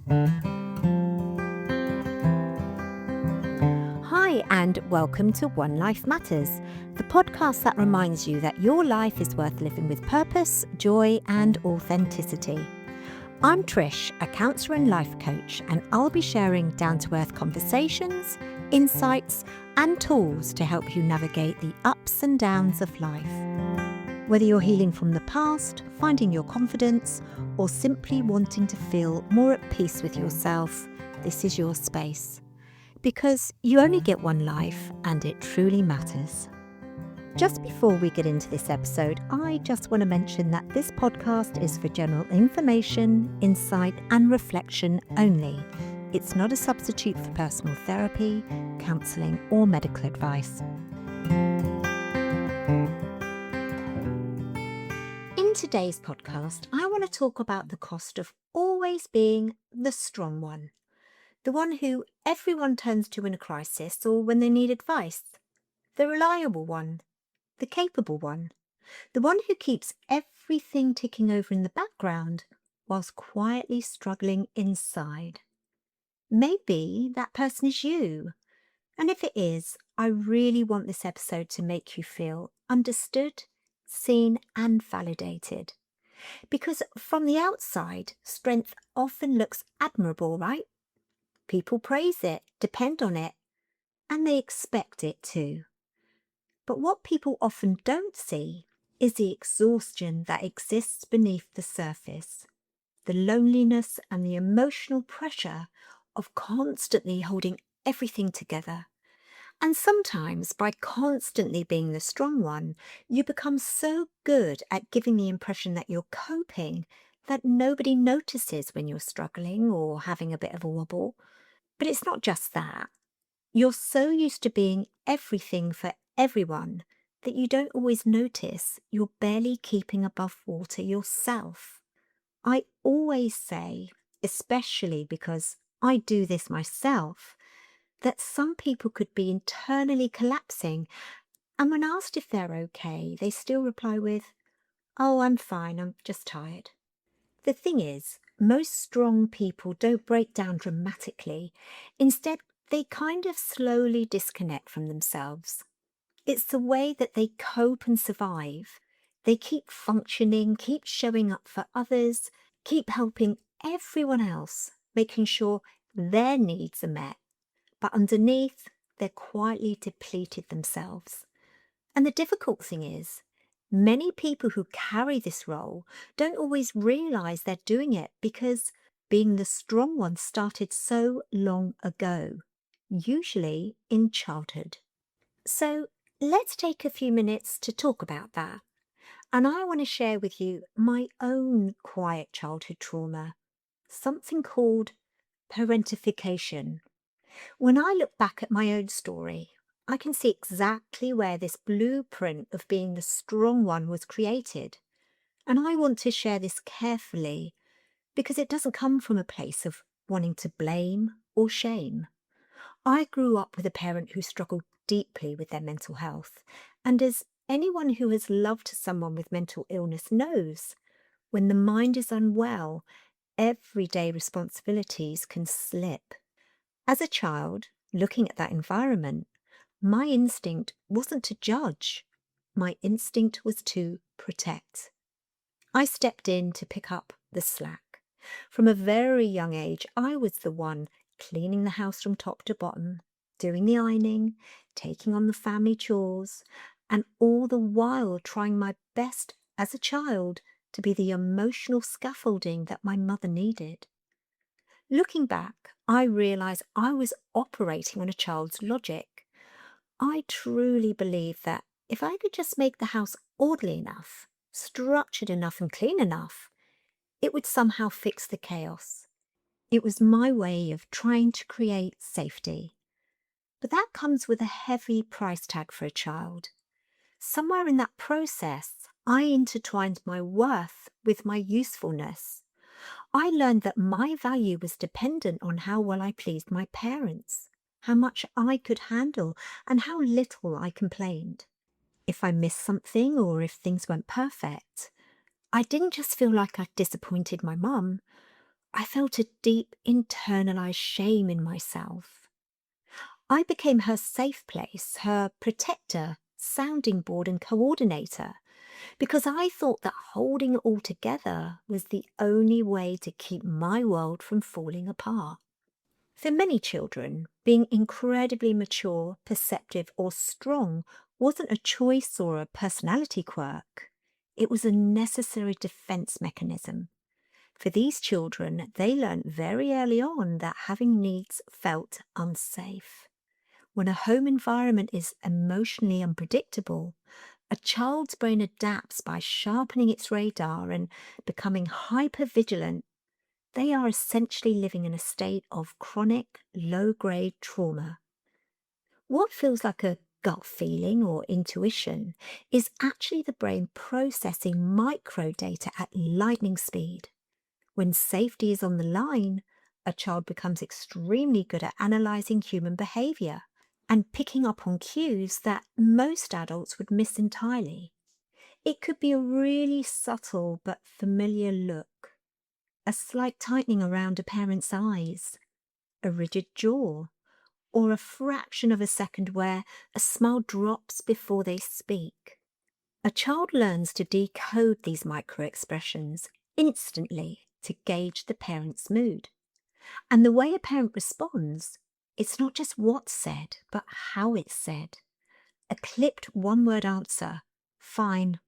Hi, and welcome to One Life Matters, the podcast that reminds you that your life is worth living with purpose, joy, and authenticity. I'm Trish, a counsellor and life coach, and I'll be sharing down to earth conversations, insights, and tools to help you navigate the ups and downs of life. Whether you're healing from the past, finding your confidence, or simply wanting to feel more at peace with yourself, this is your space. Because you only get one life and it truly matters. Just before we get into this episode, I just want to mention that this podcast is for general information, insight, and reflection only. It's not a substitute for personal therapy, counselling, or medical advice. In today's podcast, I want to talk about the cost of always being the strong one. The one who everyone turns to in a crisis or when they need advice. The reliable one. The capable one. The one who keeps everything ticking over in the background whilst quietly struggling inside. Maybe that person is you. And if it is, I really want this episode to make you feel understood, seen, and validated. Because from the outside, strength often looks admirable, right? People praise it, depend on it, and they expect it too. But what people often don't see is the exhaustion that exists beneath the surface, the loneliness and the emotional pressure of constantly holding everything together. And sometimes by constantly being the strong one, you become so good at giving the impression that you're coping that nobody notices when you're struggling or having a bit of a wobble. But it's not just that. You're so used to being everything for everyone that you don't always notice you're barely keeping above water yourself. I always say, especially because I do this myself, that some people could be internally collapsing, and when asked if they're okay, they still reply with, "Oh, I'm fine, I'm just tired." The thing is, most strong people don't break down dramatically. Instead, they kind of slowly disconnect from themselves. It's the way that they cope and survive. They keep functioning, keep showing up for others, keep helping everyone else, making sure their needs are met. But underneath, they're quietly depleted themselves. And the difficult thing is, many people who carry this role don't always realize they're doing it because being the strong one started so long ago, usually in childhood. So let's take a few minutes to talk about that. And I want to share with you my own quiet childhood trauma, something called parentification. When I look back at my own story, I can see exactly where this blueprint of being the strong one was created. And I want to share this carefully because it doesn't come from a place of wanting to blame or shame. I grew up with a parent who struggled deeply with their mental health. And as anyone who has loved someone with mental illness knows, when the mind is unwell, everyday responsibilities can slip. As a child, looking at that environment, my instinct wasn't to judge. My instinct was to protect. I stepped in to pick up the slack. From a very young age, I was the one cleaning the house from top to bottom, doing the ironing, taking on the family chores, and all the while trying my best as a child to be the emotional scaffolding that my mother needed. Looking back, I realise I was operating on a child's logic. I truly believed that if I could just make the house orderly enough, structured enough and clean enough, it would somehow fix the chaos. It was my way of trying to create safety. But that comes with a heavy price tag for a child. Somewhere in that process, I intertwined my worth with my usefulness. I learned that my value was dependent on how well I pleased my parents, how much I could handle, and how little I complained. If I missed something or if things weren't perfect, I didn't just feel like I'd disappointed my mum. I felt a deep internalized shame in myself. I became her safe place, her protector, sounding board, and coordinator, because I thought that holding it all together was the only way to keep my world from falling apart. For many children, being incredibly mature, perceptive, or strong wasn't a choice or a personality quirk. It was a necessary defense mechanism. For these children, they learned very early on that having needs felt unsafe. When a home environment is emotionally unpredictable, a child's brain adapts by sharpening its radar and becoming hypervigilant. They are essentially living in a state of chronic, low-grade trauma. What feels like a gut feeling or intuition is actually the brain processing micro data at lightning speed. When safety is on the line, a child becomes extremely good at analyzing human behavior and picking up on cues that most adults would miss entirely. It could be a really subtle but familiar look, a slight tightening around a parent's eyes, a rigid jaw, or a fraction of a second where a smile drops before they speak. A child learns to decode these micro expressions instantly to gauge the parent's mood. And the way a parent responds, it's not just what's said, but how it's said. A clipped one-word answer, fine,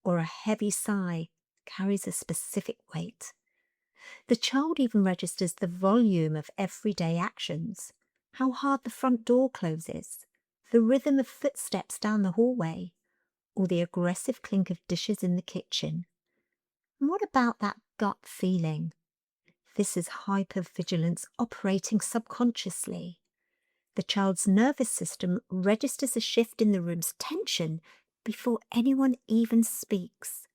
or a heavy sigh carries a specific weight. The child even registers the volume of everyday actions, how hard the front door closes, the rhythm of footsteps down the hallway, or the aggressive clink of dishes in the kitchen. And what about that gut feeling? This is hypervigilance operating subconsciously. The child's nervous system registers a shift in the room's tension before anyone even speaks.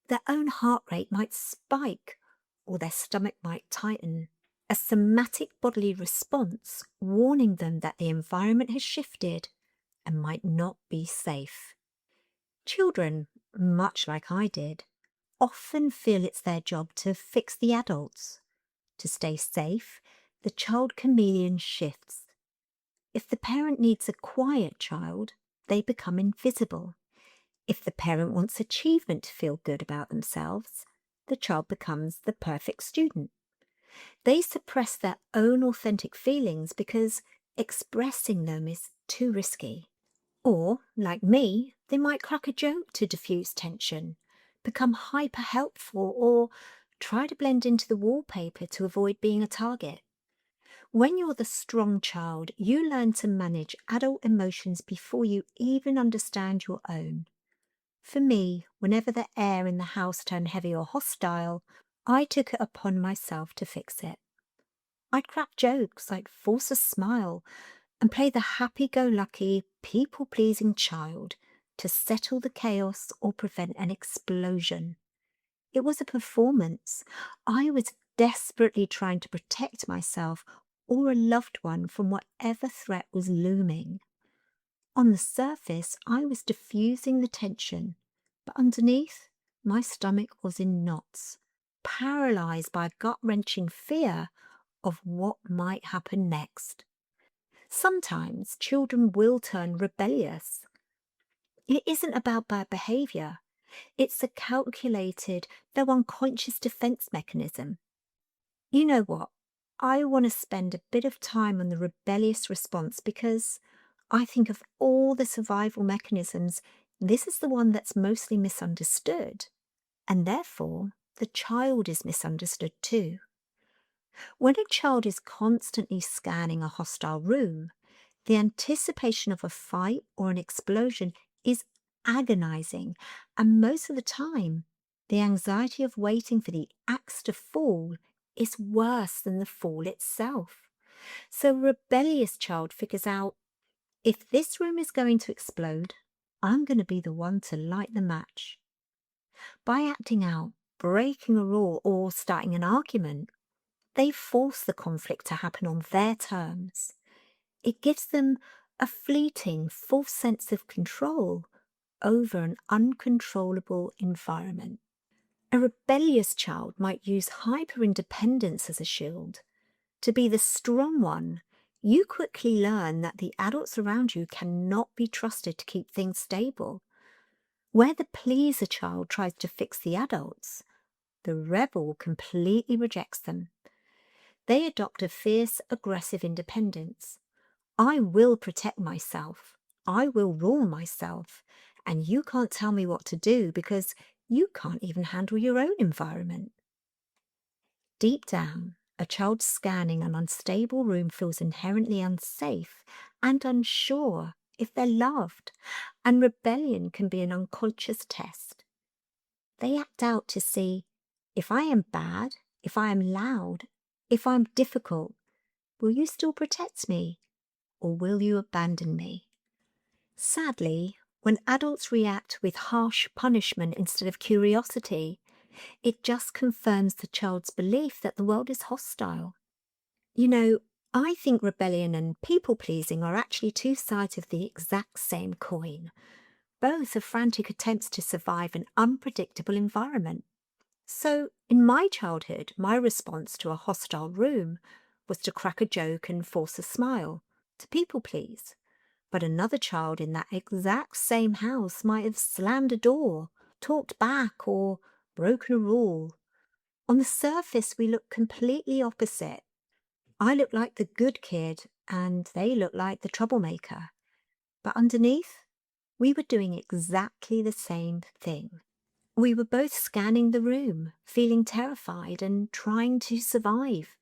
Their own heart rate might spike or their stomach might tighten, a somatic bodily response warning them that the environment has shifted and might not be safe. Children, much like I did, often feel it's their job to fix the adults. To stay safe, the child chameleon shifts. If the parent needs a quiet child, they become invisible. If the parent wants achievement to feel good about themselves, the child becomes the perfect student. They suppress their own authentic feelings because expressing them is too risky. Or, like me, they might crack a joke to diffuse tension, become hyper helpful, or try to blend into the wallpaper to avoid being a target. When you're the strong child, you learn to manage adult emotions before you even understand your own. For me, whenever the air in the house turned heavy or hostile, I took it upon myself to fix it. I'd crack jokes, I'd force a smile, and play the happy-go-lucky, people-pleasing child to settle the chaos or prevent an explosion. It was a performance. I was desperately trying to protect myself or a loved one from whatever threat was looming. On the surface, I was diffusing the tension, but underneath, my stomach was in knots, paralyzed by a gut-wrenching fear of what might happen next. Sometimes children will turn rebellious. It isn't about bad behavior. It's a calculated, though unconscious defense mechanism. You know what? I want to spend a bit of time on the rebellious response because I think of all the survival mechanisms, this is the one that's mostly misunderstood. And therefore, the child is misunderstood too. When a child is constantly scanning a hostile room, the anticipation of a fight or an explosion is agonizing, and most of the time, the anxiety of waiting for the axe to fall is worse than the fall itself. So a rebellious child figures out, if this room is going to explode, I'm going to be the one to light the match. By acting out, breaking a rule, or starting an argument, they force the conflict to happen on their terms. It gives them a fleeting, false sense of control over an uncontrollable environment. A rebellious child might use hyper-independence as a shield. To be the strong one, you quickly learn that the adults around you cannot be trusted to keep things stable. Where the pleaser child tries to fix the adults, the rebel completely rejects them. They adopt a fierce, aggressive independence. I will protect myself. I will rule myself. And you can't tell me what to do because you can't even handle your own environment. Deep down, a child scanning an unstable room feels inherently unsafe and unsure if they're loved, and rebellion can be an unconscious test. They act out to see, if I am bad, if I am loud, if I'm difficult, will you still protect me, or will you abandon me? Sadly, when adults react with harsh punishment instead of curiosity, it just confirms the child's belief that the world is hostile. You know, I think rebellion and people-pleasing are actually two sides of the exact same coin. Both are frantic attempts to survive an unpredictable environment. So, in my childhood, my response to a hostile room was to crack a joke and force a smile, to people-please. But another child in that exact same house might have slammed a door, talked back, or broken a rule. On the surface, we look completely opposite. I look like the good kid, and they look like the troublemaker. But underneath, we were doing exactly the same thing. We were both scanning the room, feeling terrified and trying to survive.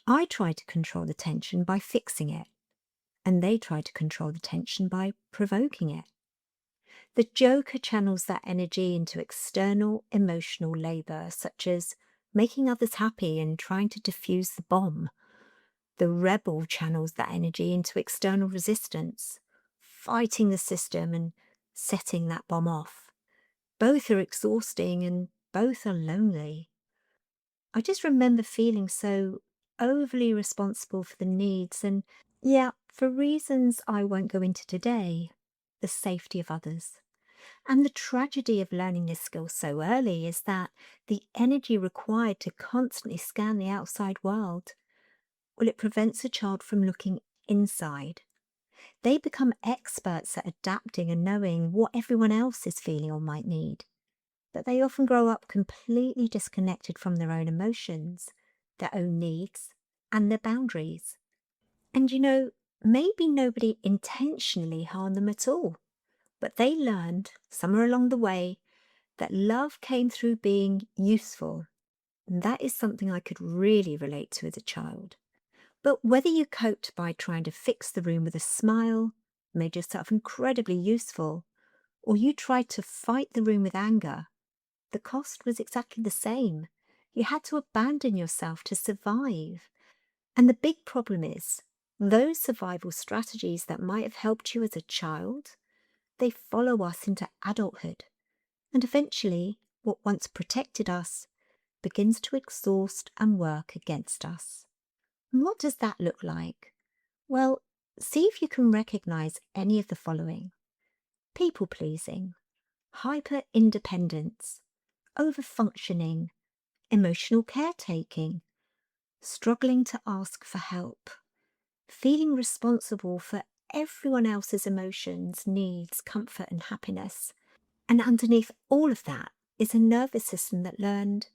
I tried to control the tension by fixing it, and they tried to control the tension by provoking it. The joker channels that energy into external emotional labor, such as making others happy and trying to defuse the bomb. The rebel channels that energy into external resistance, fighting the system and setting that bomb off. Both are exhausting and both are lonely. I just remember feeling so overly responsible for the needs and, yeah, for reasons I won't go into today, the safety of others. And the tragedy of learning this skill so early is that the energy required to constantly scan the outside world, well, it prevents a child from looking inside. They become experts at adapting and knowing what everyone else is feeling or might need. But they often grow up completely disconnected from their own emotions, their own needs, and their boundaries. And maybe nobody intentionally harmed them at all, but they learned somewhere along the way that love came through being useful. And that is something I could really relate to as a child. But whether you coped by trying to fix the room with a smile, made yourself incredibly useful, or you tried to fight the room with anger, the cost was exactly the same. You had to abandon yourself to survive. And the big problem is, those survival strategies that might have helped you as a child, they follow us into adulthood. And eventually, what once protected us begins to exhaust and work against us. And what does that look like? Well, see if you can recognize any of the following: people-pleasing, hyper-independence, over-functioning, emotional caretaking, struggling to ask for help, feeling responsible for everyone else's emotions, needs, comfort, and happiness. And underneath all of that is a nervous system that learned,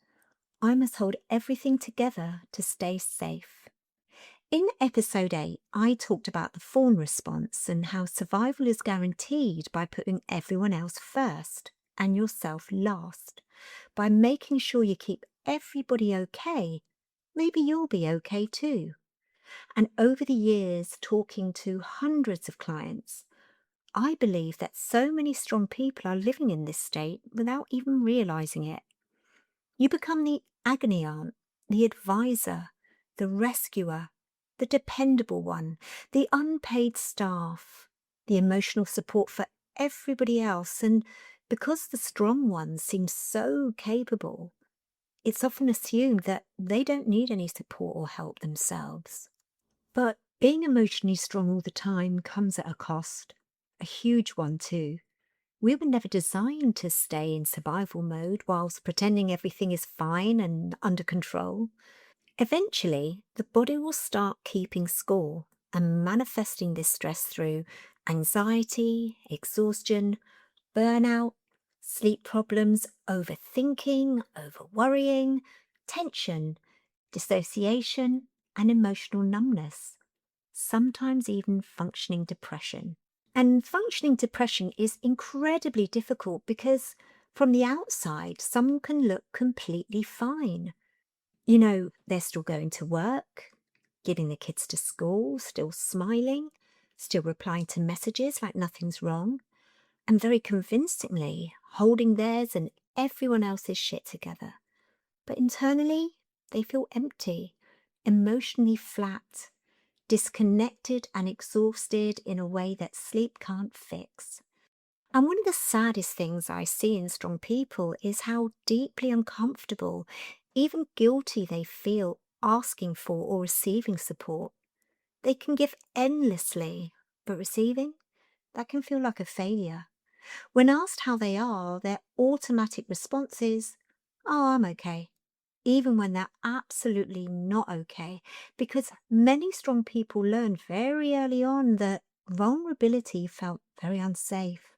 I must hold everything together to stay safe. In episode 8, I talked about the fawn response and how survival is guaranteed by putting everyone else first and yourself last. By making sure you keep everybody okay, maybe you'll be okay too. And over the years, talking to hundreds of clients, I believe that so many strong people are living in this state without even realizing it. You become the agony aunt, the advisor, the rescuer, the dependable one, the unpaid staff, the emotional support for everybody else. And because the strong ones seem so capable, it's often assumed that they don't need any support or help themselves. But being emotionally strong all the time comes at a cost, a huge one too. We were never designed to stay in survival mode whilst pretending everything is fine and under control. Eventually, the body will start keeping score and manifesting this stress through anxiety, exhaustion, burnout, sleep problems, overthinking, overworrying, tension, dissociation, and emotional numbness, sometimes even functioning depression. And functioning depression is incredibly difficult because from the outside, someone can look completely fine. They're still going to work, getting the kids to school, still smiling, still replying to messages like nothing's wrong, and very convincingly holding theirs and everyone else's shit together. But internally, they feel empty, emotionally flat, disconnected and exhausted in a way that sleep can't fix. And one of the saddest things I see in strong people is how deeply uncomfortable, even guilty they feel asking for or receiving support. They can give endlessly, but receiving, that can feel like a failure. When asked how they are, their automatic response is, "Oh, I'm okay," even when they're absolutely not okay, because many strong people learn very early on that vulnerability felt very unsafe,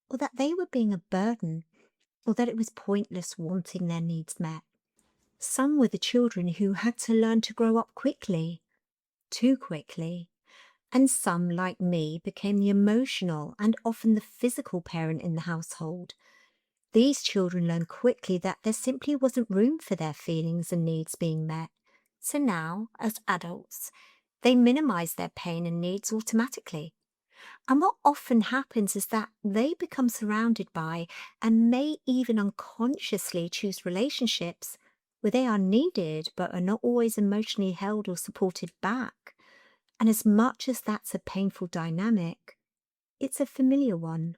or that they were being a burden, or that it was pointless wanting their needs met. Some were the children who had to learn to grow up quickly, too quickly, and some, like me, became the emotional and often the physical parent in the household. These children learned quickly that there simply wasn't room for their feelings and needs being met. So now, as adults, they minimize their pain and needs automatically. And what often happens is that they become surrounded by and may even unconsciously choose relationships where they are needed but are not always emotionally held or supported back. And as much as that's a painful dynamic, it's a familiar one.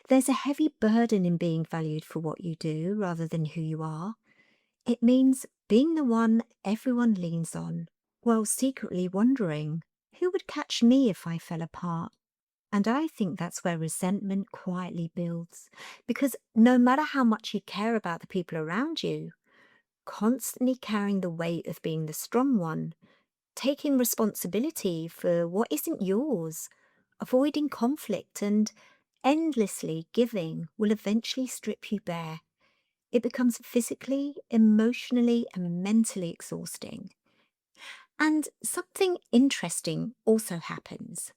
There's a heavy burden in being valued for what you do rather than who you are. It means being the one everyone leans on, while secretly wondering, who would catch me if I fell apart? And I think that's where resentment quietly builds. Because no matter how much you care about the people around you, constantly carrying the weight of being the strong one, taking responsibility for what isn't yours, avoiding conflict, and endlessly giving will eventually strip you bare. It becomes physically, emotionally, and mentally exhausting. And something interesting also happens.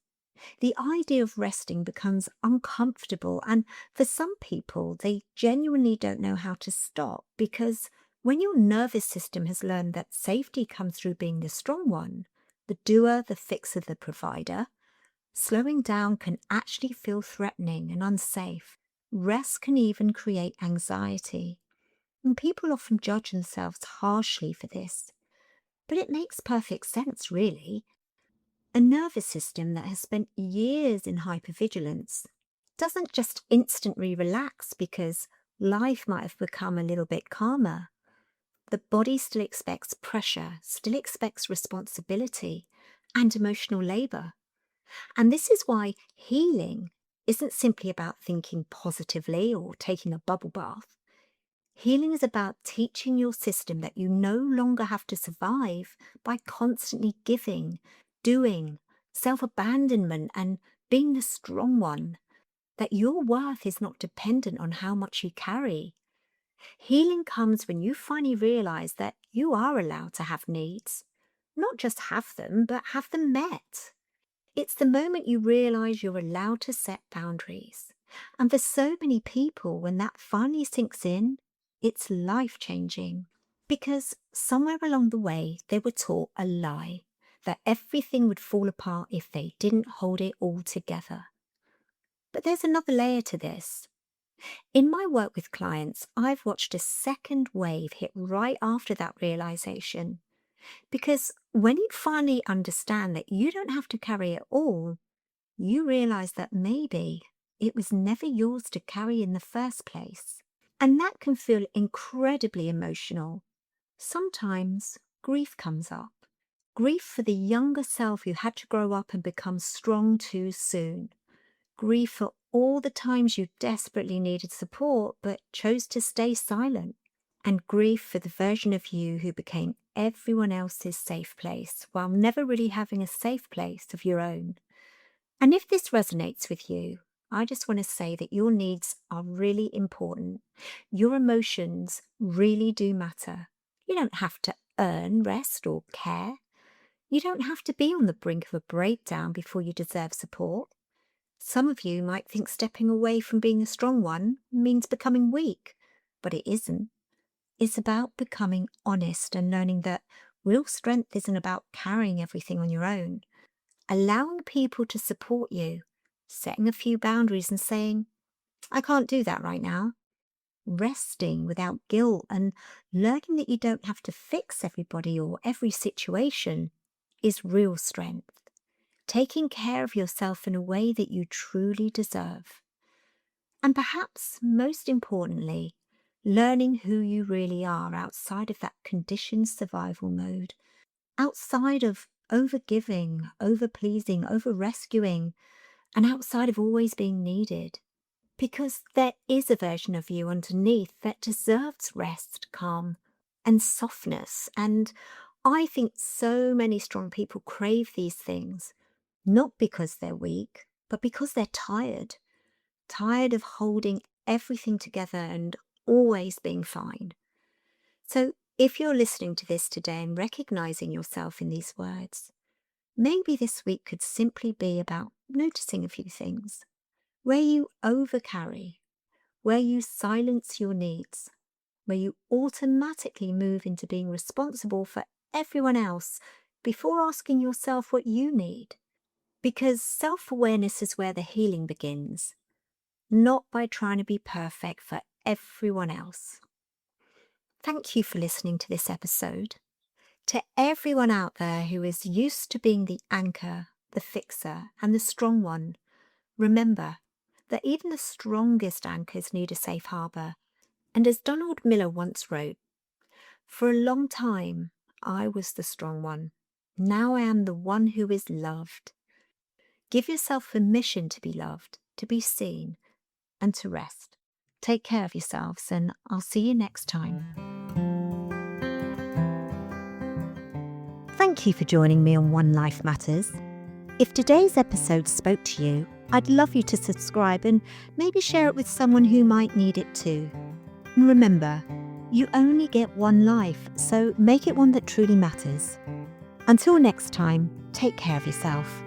The idea of resting becomes uncomfortable, and for some people, they genuinely don't know how to stop because when your nervous system has learned that safety comes through being the strong one, the doer, the fixer, the provider, slowing down can actually feel threatening and unsafe. Rest can even create anxiety, and people often judge themselves harshly for this. But it makes perfect sense, really. A nervous system that has spent years in hypervigilance doesn't just instantly relax because life might have become a little bit calmer. The body still expects pressure, still expects responsibility and emotional labor. And this is why healing isn't simply about thinking positively or taking a bubble bath. Healing is about teaching your system that you no longer have to survive by constantly giving, doing, self abandonment, and being the strong one, that your worth is not dependent on how much you carry. Healing comes when you finally realize that you are allowed to have needs, not just have them, but have them met. It's the moment you realize you're allowed to set boundaries. And for so many people, when that finally sinks in, it's life changing. Because somewhere along the way, they were taught a lie that everything would fall apart if they didn't hold it all together. But there's another layer to this. In my work with clients, I've watched a second wave hit right after that realization. Because when you finally understand that you don't have to carry it all, you realize that maybe it was never yours to carry in the first place. And that can feel incredibly emotional. Sometimes grief comes up. Grief for the younger self who had to grow up and become strong too soon. Grief for all the times you desperately needed support but chose to stay silent. And grief for the version of you who became everyone else's safe place while never really having a safe place of your own. And if this resonates with you, I just want to say that your needs are really important. Your emotions really do matter. You don't have to earn rest or care. You don't have to be on the brink of a breakdown before you deserve support. Some of you might think stepping away from being the strong one means becoming weak, but it isn't. It's about becoming honest and learning that real strength isn't about carrying everything on your own. Allowing people to support you, setting a few boundaries and saying, I can't do that right now. Resting without guilt and learning that you don't have to fix everybody or every situation is real strength. Taking care of yourself in a way that you truly deserve. And perhaps most importantly, learning who you really are outside of that conditioned survival mode, outside of over-giving, over-pleasing, over-rescuing, and outside of always being needed. Because there is a version of you underneath that deserves rest, calm, and softness. And I think so many strong people crave these things, not because they're weak, but because they're tired. Tired of holding everything together and always being fine. So if you're listening to this today and recognizing yourself in these words, maybe this week could simply be about noticing a few things. Where you overcarry, where you silence your needs, where you automatically move into being responsible for everyone else before asking yourself what you need. Because self-awareness is where the healing begins, not by trying to be perfect for everyone else. Thank you for listening to this episode. To everyone out there who is used to being the anchor, the fixer, and the strong one, remember that even the strongest anchors need a safe harbour. And as Donald Miller once wrote, for a long time I was the strong one. Now I am the one who is loved. Give yourself permission to be loved, to be seen, and to rest. Take care of yourselves, and I'll see you next time. Thank you for joining me on One Life Matters. If today's episode spoke to you, I'd love you to subscribe and maybe share it with someone who might need it too. And remember, you only get one life, so make it one that truly matters. Until next time, take care of yourself.